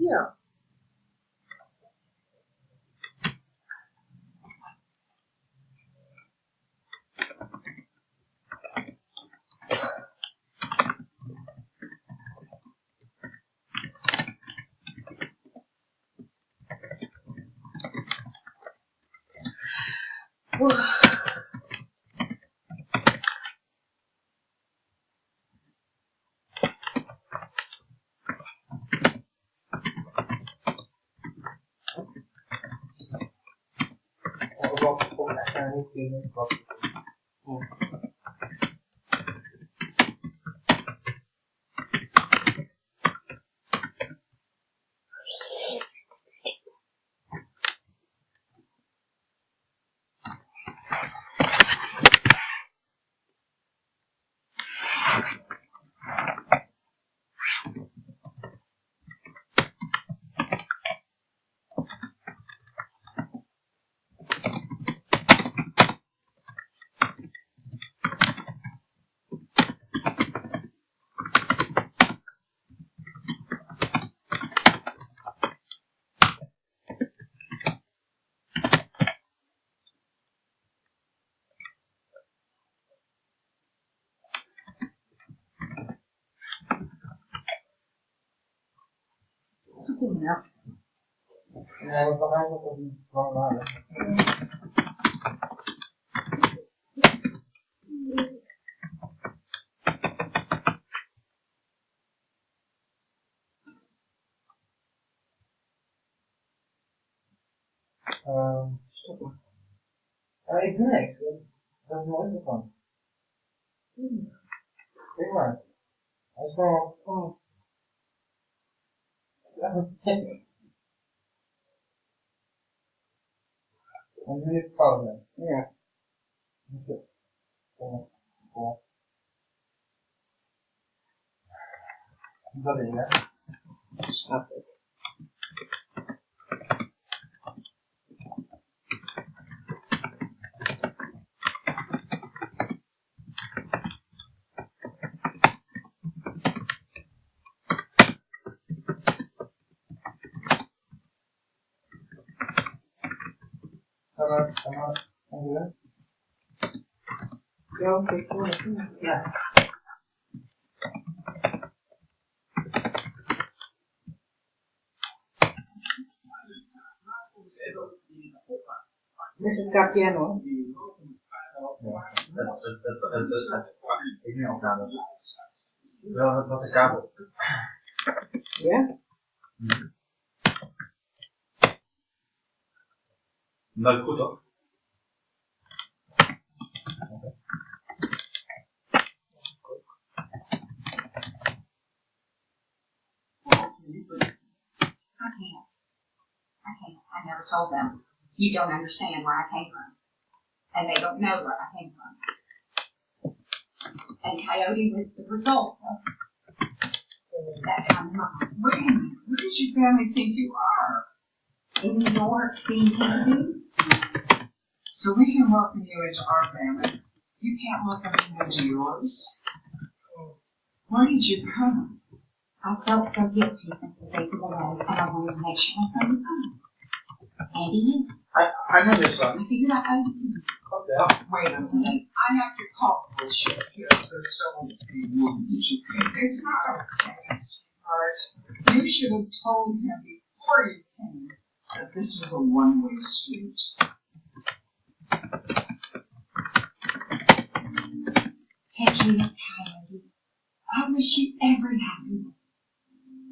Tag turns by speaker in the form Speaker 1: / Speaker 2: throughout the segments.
Speaker 1: Ja. Ja. Nee, dat was eigenlijk ook niet van waar. Stoppen. Ik doe niks. Dat is nooit van. Kijk maar. Hij is gewoon... En nu is het pauze. Ja. Dat is het. Snap ik. Sama, ongeveer. Ja, kijk voor. Ja. Dit is een Capiano. Ja, ik neem ook aan. Wel, wat is kabel? Ja? Nou, goed toch?
Speaker 2: I never told them. You don't understand where I came from. And they don't know where I came from. And Coyote was the result of that kind of mom.
Speaker 3: Wait a minute. Where does your family think you are?
Speaker 2: In New York, seeing Candy.
Speaker 3: So we can welcome you into our family. You can't welcome me into yours. Why did you come?
Speaker 2: I felt so guilty since the day of the wedding, and I wanted to make sure my son was fine. Eddie?
Speaker 1: I know this son.
Speaker 2: I figured I'd owe it to you.
Speaker 1: Okay.
Speaker 3: Wait a minute. I have to call the bullshit here. This don't be rude. It's not okay, sweetheart. You should have told him before you came that this was a one-way street.
Speaker 2: Take care, Coyote. I wish you every happiness.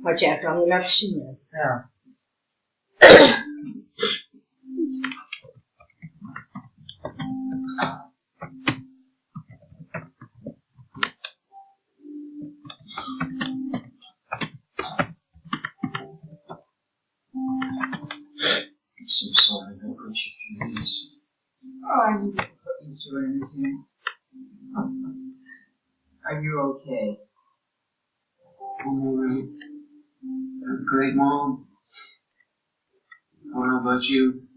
Speaker 4: Wat jij kan niet laten zien.
Speaker 1: Ja.
Speaker 3: I'm so sorry that hurt your feelings. Oh, I didn't put you through anything. Are you okay?
Speaker 5: I'm alright. I'm a great mom. I don't know about you.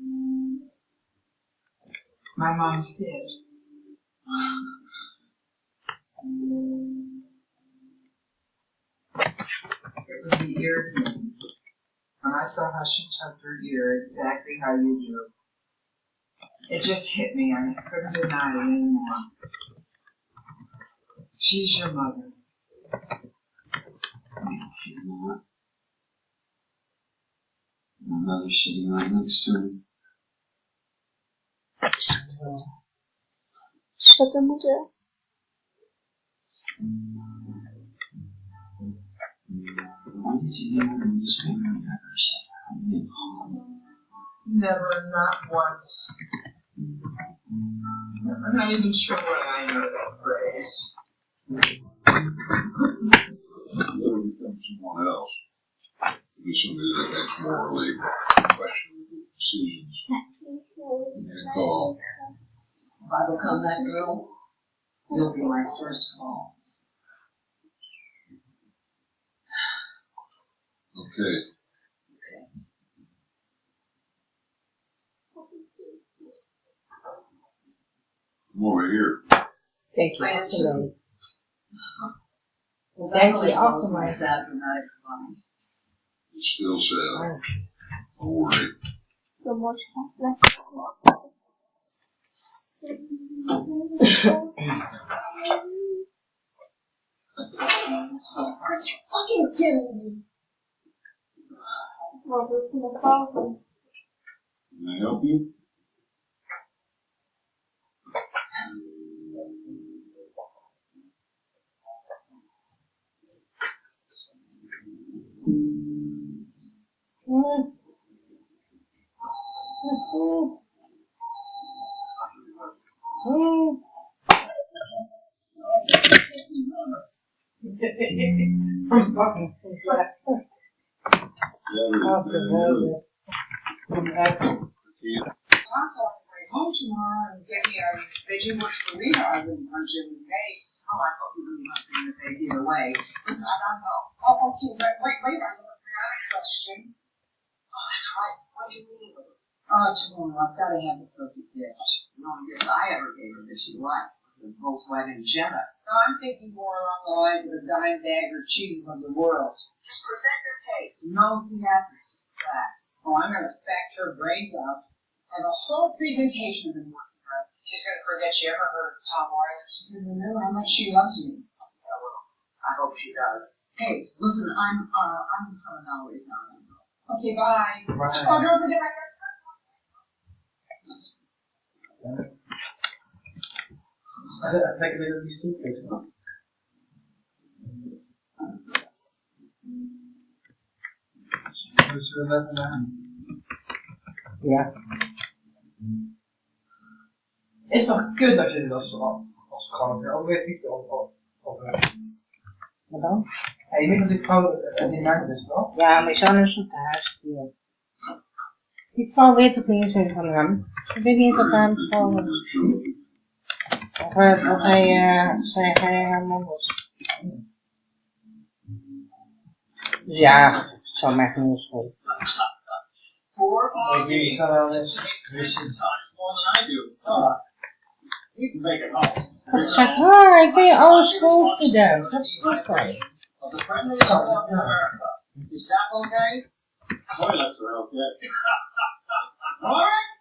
Speaker 3: My mom's dead. It was the ear thing. I saw how she tucked her ear, exactly how you do. It just hit me. I couldn't deny it anymore. She's your mother.
Speaker 5: She's not. My mother's sitting right next to me.
Speaker 4: Schattenmoeder.
Speaker 5: When is he ever in this family ever said coming home?
Speaker 3: Never, not once. I'm not even sure why I know that phrase.
Speaker 6: Never become someone else. Be somebody that makes morally questionable decisions. And call.
Speaker 5: If I become that girl, you'll be my first call.
Speaker 6: Okay. Come over here.
Speaker 4: Thank you.
Speaker 5: I am too.
Speaker 4: Hello.
Speaker 5: Well,
Speaker 4: Thank
Speaker 5: that
Speaker 4: you,
Speaker 5: really
Speaker 4: also
Speaker 5: calls my
Speaker 4: my-
Speaker 5: sad dramatic cry.
Speaker 6: It's still sad. Don't worry.
Speaker 2: Are you fucking kidding me?
Speaker 6: Can I help you?
Speaker 4: Who's talking?
Speaker 3: Home tomorrow and get me a veggie margarita. I wouldn't punch him in the face. Oh, I hope you wouldn't punch him in the face either way. Listen, I gotta go. Oh, okay, wait, I got a question. Oh, that's right. What do you mean? Tomorrow I've got to have the perfect gift. The only gift I ever gave her that she liked was a Volkswagen Jetta. No, I'm thinking more along the lines of the dime bag or cheese of the world. Just present your case. No theatrics, just facts. Oh, I'm gonna fact her brains out. And the whole presentation I've been working on. She's gonna forget she ever heard of Tom Warren. She's gonna know how much she loves me. Yeah, well, I hope she does. Hey, listen, I'm in front of Mallory's now. Okay, bye.
Speaker 1: Bye.
Speaker 3: Oh, don't forget my
Speaker 1: I think it is these two.
Speaker 4: Ja.
Speaker 1: Is toch kut dat je dit als vrouw weer ook weer niet op.
Speaker 4: Wat dan?
Speaker 1: Ja, je weet dat die vrouw die maakt dus wel.
Speaker 4: Ja, maar je zou naar zo'n huis sturen. Die vrouw weet toch niet eens van hem. Ze weet niet eens wat hij hem of hij haar man was. Dus ja, het zou mij geen school.
Speaker 1: Ik zou wel eens.
Speaker 7: More than I do. We can make it home.
Speaker 4: Ik zeg, ik ben je oude school gedaan. Dat is goed voor je.
Speaker 7: Of the friendliest club in America. Is that okay? Toilets are okay. Alright?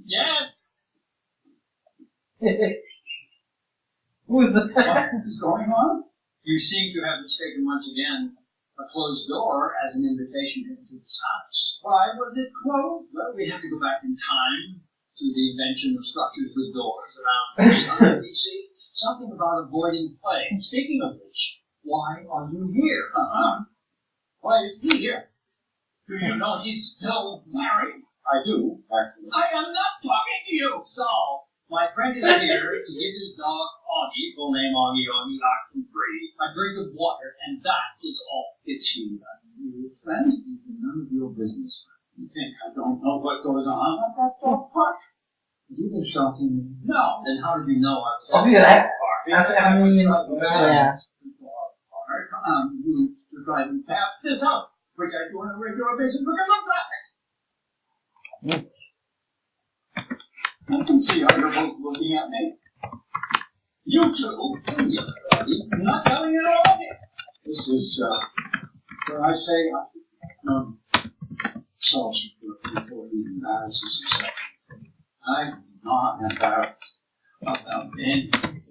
Speaker 7: Yes.
Speaker 1: Hoe is dat?
Speaker 7: What is going on? You seem to have mistaken once again a closed door as an invitation into this house. Why was it closed? Well, we have to go back in time to the invention of structures with doors around 300 BC. Something about avoiding plague. Speaking of which, why are you here? Why is he here? Do you know he's still married? I do, actually. I am not talking to you, Saul. My friend is here to give his dog Augie, full name Augie, oxen free, a drink of water, and that is all. Is he a new friend? He's none of your business. You think I don't know what goes on at that dog park? You've been stalking me. No. Then how did you know I was at
Speaker 1: Of je
Speaker 7: that
Speaker 1: dat?
Speaker 7: park?
Speaker 1: Dat is echt niet.
Speaker 4: Ja.
Speaker 7: You were driving past this house, which I do on a regular basis because of traffic. I can see how you're both looking at me. You two, not telling it all again. This is But I say, Salsa before he embarrasses himself. I'm not embarrassed about anything.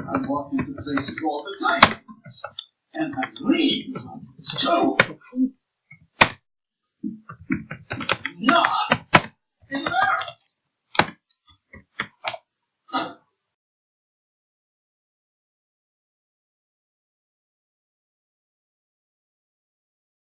Speaker 7: I walk into places all the time. And I leave too.